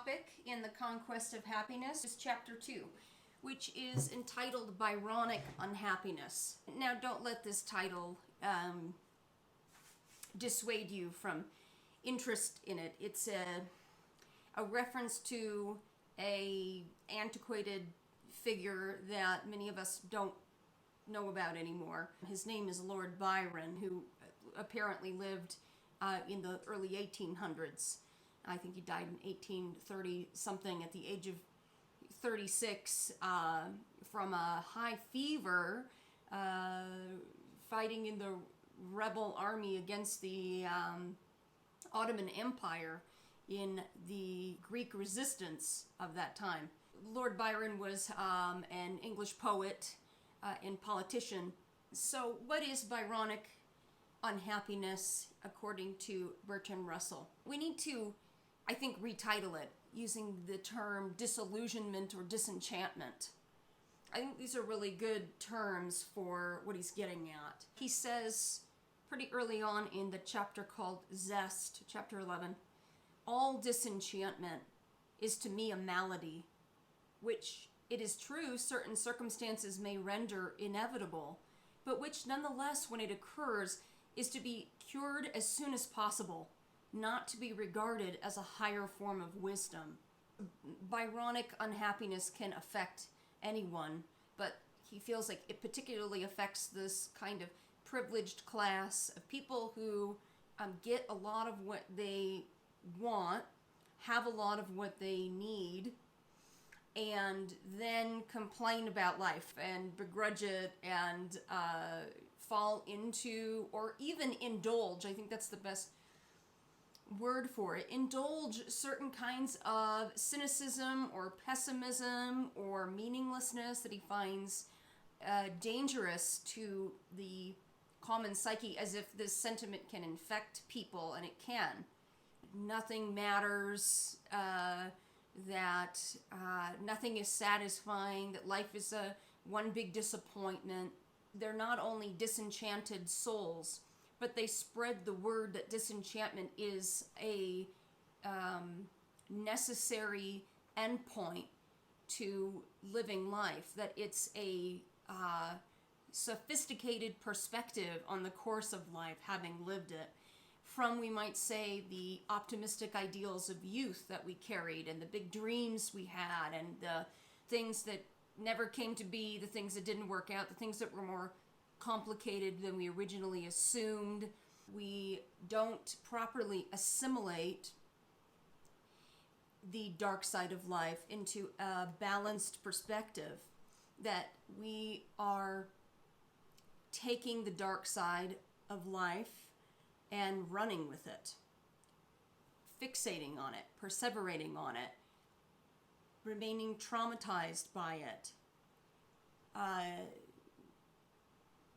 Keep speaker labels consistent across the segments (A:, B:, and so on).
A: topic in the Conquest of Happiness is chapter 2, which is entitled Byronic Unhappiness. Now, don't let this title dissuade you from interest in it. It's a reference to a antiquated figure that many of us don't know about anymore. His name is Lord Byron, who apparently lived in the early 1800s. I think he died in 1830 something at the age of 36 from a high fever, fighting in the rebel army against the Ottoman Empire in the Greek resistance of that time. Lord Byron was an English poet and politician. So what is Byronic unhappiness according to Bertrand Russell? We need to, I think, retitle it using the term disillusionment or disenchantment. I think these are really good terms for what he's getting at. He says pretty early on in the chapter called Zest, chapter 11, all disenchantment is to me a malady, which it is true certain circumstances may render inevitable, but which nonetheless, when it occurs, is to be cured as soon as possible, not to be regarded as a higher form of wisdom. Byronic unhappiness can affect anyone, but he feels like it particularly affects this kind of privileged class of people who get a lot of what they want, have a lot of what they need, and then complain about life and begrudge it and fall into, or even indulge, I think that's the best word for it, indulge certain kinds of cynicism or pessimism or meaninglessness that he finds dangerous to the common psyche, as if this sentiment can infect people, and it can. Nothing matters, that nothing is satisfying, that life is a one big disappointment. They're not only disenchanted souls, but they spread the word that disenchantment is a necessary endpoint to living life, that it's a sophisticated perspective on the course of life, having lived it, from, we might say, the optimistic ideals of youth that we carried, and the big dreams we had, and the things that never came to be, the things that didn't work out, the things that were more complicated than we originally assumed. We don't properly assimilate the dark side of life into a balanced perspective, that we are taking the dark side of life and running with it, fixating on it, perseverating on it, remaining traumatized by it,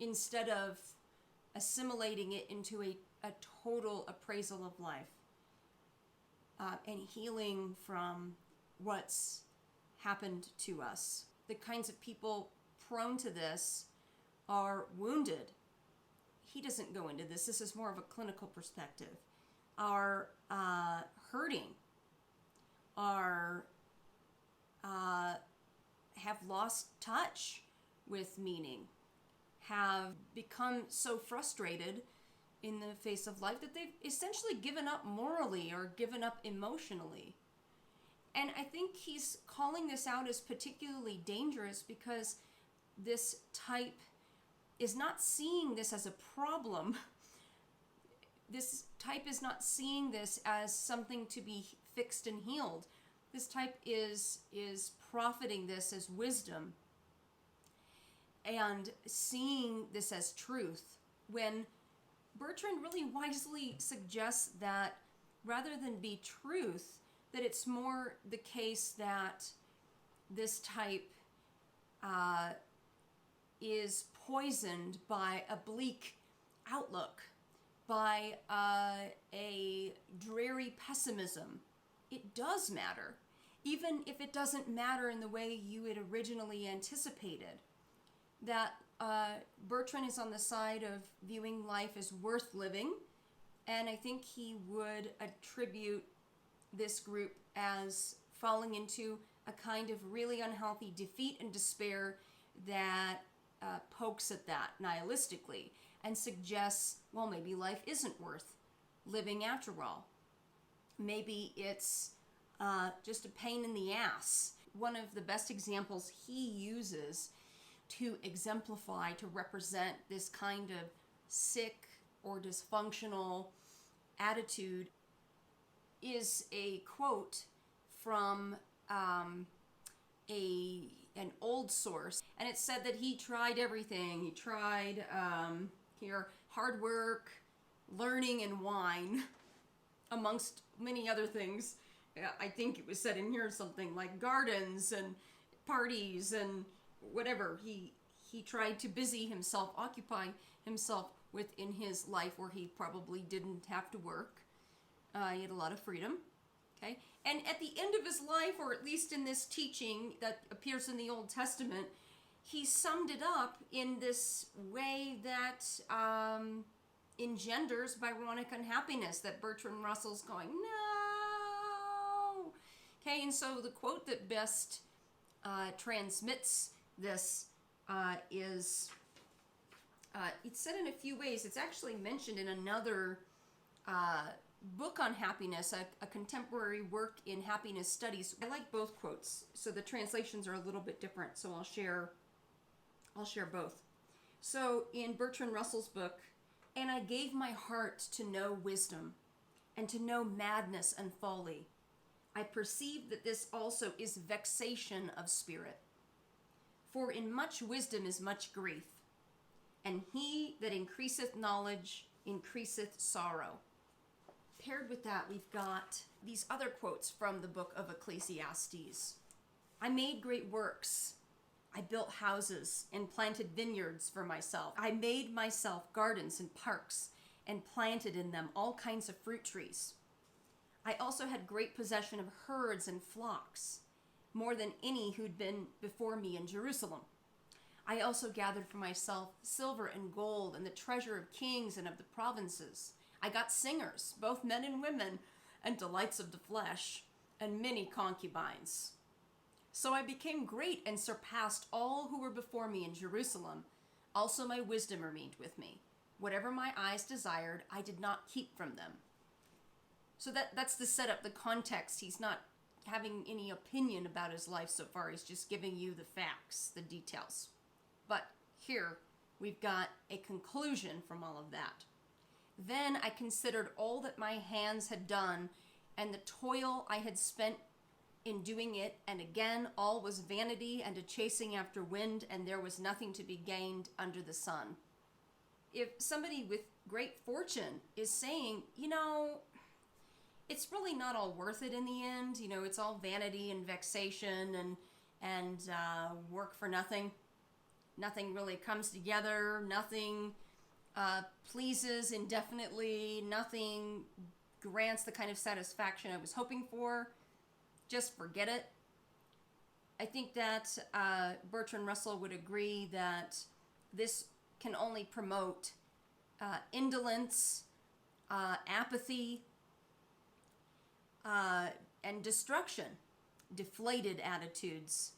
A: instead of assimilating it into a total appraisal of life, and healing from what's happened to us. The kinds of people prone to this are wounded. He doesn't go into this. This is more of a clinical perspective. Are hurting, are have lost touch with meaning, have become so frustrated in the face of life that they've essentially given up morally or given up emotionally. And I think he's calling this out as particularly dangerous because this type is not seeing this as a problem. This type is not seeing this as something to be fixed and healed. This type is profiting this as wisdom and seeing this as truth, when Bertrand really wisely suggests that rather than be truth, that it's more the case that this type is poisoned by a bleak outlook, by a dreary pessimism. It does matter, even if it doesn't matter in the way you had originally anticipated. That Bertrand is on the side of viewing life as worth living, and I think he would attribute this group as falling into a kind of really unhealthy defeat and despair that pokes at that nihilistically and suggests, well, maybe life isn't worth living after all. Maybe it's just a pain in the ass. One of the best examples he uses to exemplify, to represent this kind of sick or dysfunctional attitude is a quote from an old source, and it said that he tried everything. He tried hard work, learning, and wine, amongst many other things. I think it was said in here something like gardens and parties and whatever. He tried to busy himself, occupy himself within his life where he probably didn't have to work. He had a lot of freedom. Okay, and at the end of his life, or at least in this teaching that appears in the Old Testament, he summed it up in this way that engenders Byronic unhappiness, that Bertrand Russell's going, no. Okay, and so the quote that best transmits this is, it's said in a few ways. It's actually mentioned in another book on happiness, a contemporary work in happiness studies. I like both quotes, so the translations are a little bit different, so I'll share both. So in Bertrand Russell's book, and I gave my heart to know wisdom and to know madness and folly. I perceive that this also is vexation of spirit. For in much wisdom is much grief, and he that increaseth knowledge increaseth sorrow. Paired with that, we've got these other quotes from the book of Ecclesiastes. I made great works. I built houses and planted vineyards for myself. I made myself gardens and parks and planted in them all kinds of fruit trees. I also had great possession of herds and flocks, more than any who'd been before me in Jerusalem. I also gathered for myself silver and gold and the treasure of kings and of the provinces. I got singers, both men and women, and delights of the flesh, and many concubines. So I became great and surpassed all who were before me in Jerusalem. Also my wisdom remained with me. Whatever my eyes desired, I did not keep from them. So that's the setup, the context. He's not having any opinion about his life so far. He's just giving you the facts, the details. But here we've got a conclusion from all of that. Then I considered all that my hands had done and the toil I had spent in doing it, and again all was vanity and a chasing after wind, and there was nothing to be gained under the sun. If somebody with great fortune is saying, it's really not all worth it in the end, it's all vanity and vexation and work for nothing. Nothing really comes together, nothing pleases indefinitely, nothing grants the kind of satisfaction I was hoping for, just forget it. I think that Bertrand Russell would agree that this can only promote indolence, apathy, and destruction, deflated attitudes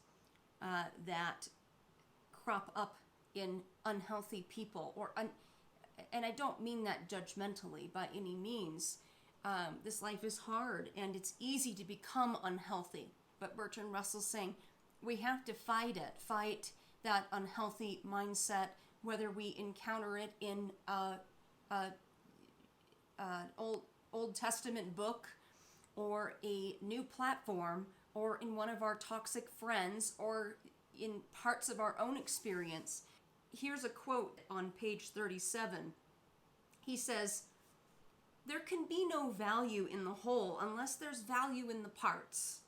A: that crop up in unhealthy people, and I don't mean that judgmentally by any means. This life is hard and it's easy to become unhealthy. But Bertrand Russell's saying we have to fight that unhealthy mindset, whether we encounter it in Old Testament book or a new platform or in one of our toxic friends or in parts of our own experience. Here's a quote on page 37. He says, "There can be no value in the whole unless there's value in the parts.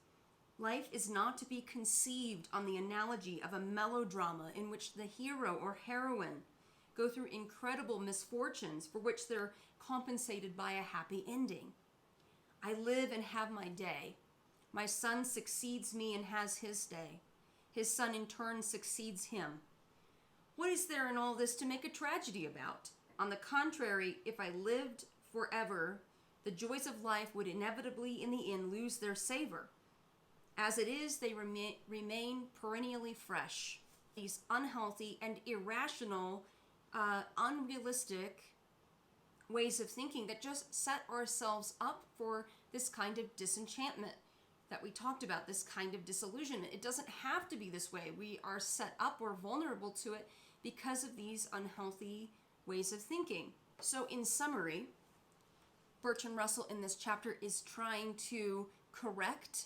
A: Life is not to be conceived on the analogy of a melodrama in which the hero or heroine go through incredible misfortunes for which they're compensated by a happy ending. I live and have my day. My son succeeds me and has his day. His son in turn succeeds him. What is there in all this to make a tragedy about? On the contrary, if I lived forever the joys of life would inevitably, in the end, lose their savor. As it is, they remain perennially fresh. These unhealthy and irrational, unrealistic ways of thinking that just set ourselves up for this kind of disenchantment that we talked about, this kind of disillusionment. It doesn't have to be this way. We are set up, we're vulnerable to it because of these unhealthy ways of thinking. So in summary, Bertrand Russell in this chapter is trying to correct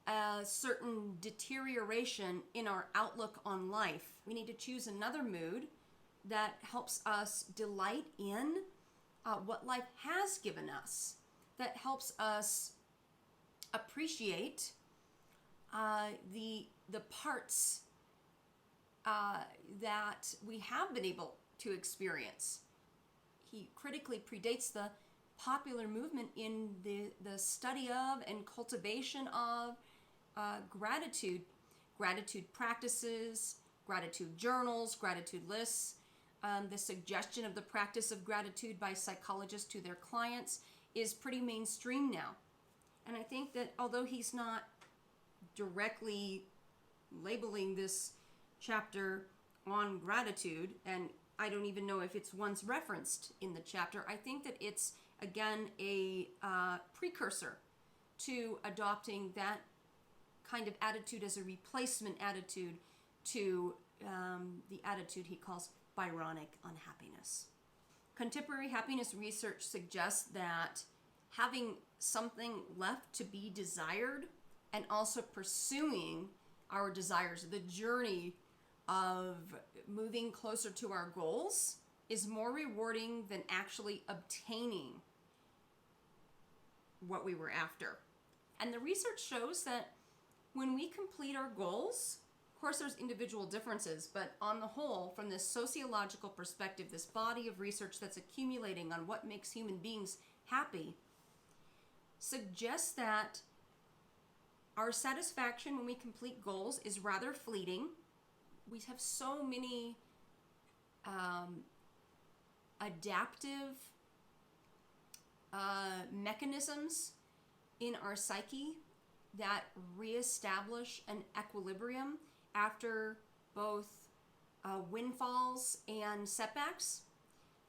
A: a certain deterioration in our outlook on life. We need to choose another mood that helps us delight in what life has given us, that helps us appreciate the parts that we have been able to experience. He critically predates the popular movement in the study of and cultivation of gratitude practices, gratitude journals, gratitude lists. The suggestion of the practice of gratitude by psychologists to their clients is pretty mainstream now. And I think that although he's not directly labeling this chapter on gratitude, and I don't even know if it's once referenced in the chapter, I think that it's, again, a precursor to adopting that kind of attitude as a replacement attitude to the attitude he calls Byronic unhappiness. Contemporary happiness research suggests that having something left to be desired and also pursuing our desires, the journey of moving closer to our goals, is more rewarding than actually obtaining what we were after. And the research shows that when we complete our goals, of course there's individual differences, but on the whole, from this sociological perspective, this body of research that's accumulating on what makes human beings happy suggests that our satisfaction when we complete goals is rather fleeting. We have so many adaptive mechanisms in our psyche that reestablish an equilibrium after both windfalls and setbacks.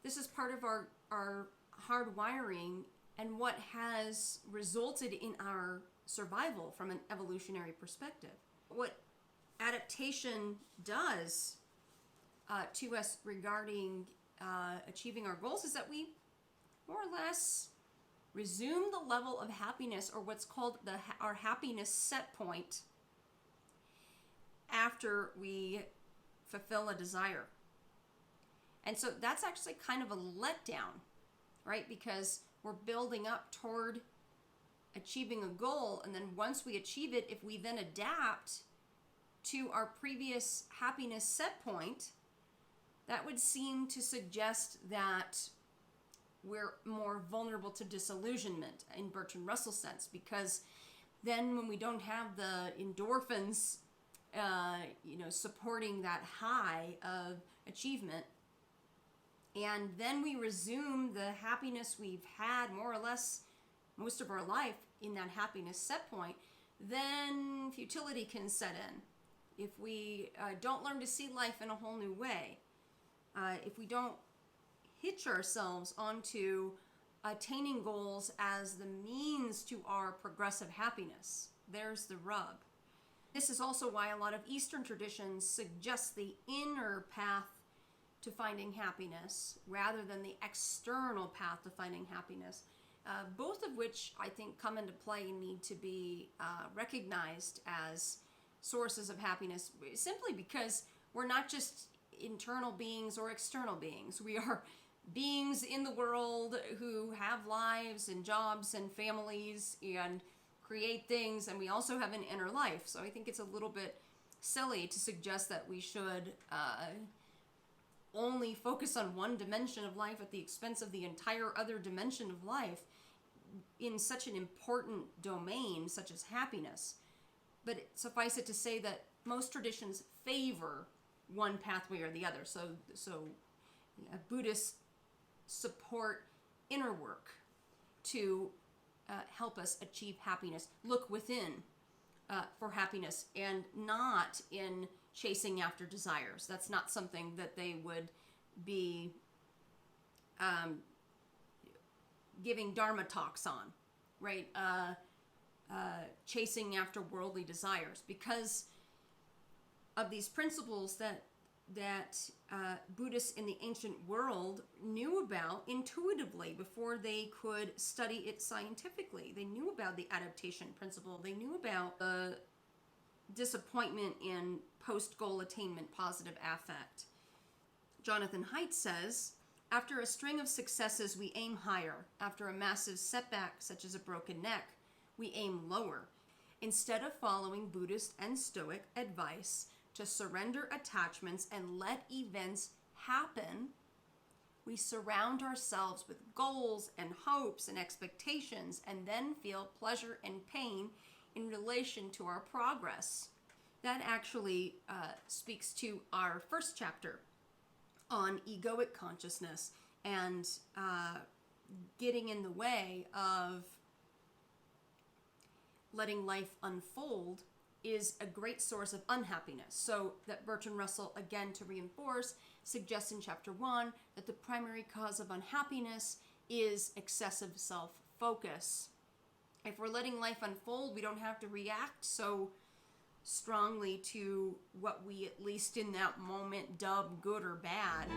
A: This is part of our hardwiring and what has resulted in our survival from an evolutionary perspective. What adaptation does to us regarding achieving our goals is that we more or less resume the level of happiness, or what's called our happiness set point, after we fulfill a desire. And so that's actually kind of a letdown, right? Because we're building up toward achieving a goal, and then once we achieve it, if we then adapt to our previous happiness set point, that would seem to suggest that we're more vulnerable to disillusionment in Bertrand Russell's sense, because then when we don't have the endorphins supporting that high of achievement, and then we resume the happiness we've had more or less most of our life in that happiness set point, then futility can set in. If we don't learn to see life in a whole new way, if we don't hitch ourselves onto attaining goals as the means to our progressive happiness, there's the rub. This is also why a lot of Eastern traditions suggest the inner path to finding happiness rather than the external path to finding happiness, both of which I think come into play and need to be recognized as sources of happiness, simply because we're not just internal beings or external beings. We are beings in the world who have lives and jobs and families and create things, and we also have an inner life. So I think it's a little bit silly to suggest that we should only focus on one dimension of life at the expense of the entire other dimension of life in such an important domain such as happiness. But suffice it to say that most traditions favor one pathway or the other. So Buddhists support inner work, to help us achieve happiness. Look within for happiness and not in chasing after desires. That's not something that they would be giving Dharma talks on, right? Chasing after worldly desires, because of these principles that Buddhists in the ancient world knew about intuitively before they could study it scientifically. They knew about the adaptation principle. They knew about the disappointment in post-goal attainment positive affect. Jonathan Haidt says, after a string of successes, we aim higher. After a massive setback, such as a broken neck, we aim lower. Instead of following Buddhist and Stoic advice to surrender attachments and let events happen, we surround ourselves with goals and hopes and expectations and then feel pleasure and pain in relation to our progress. That actually speaks to our first chapter on egoic consciousness and getting in the way of letting life unfold is a great source of unhappiness. So that Bertrand Russell, again to reinforce, suggests in chapter 1 that the primary cause of unhappiness is excessive self-focus. If we're letting life unfold, we don't have to react so strongly to what we, at least in that moment, dub good or bad.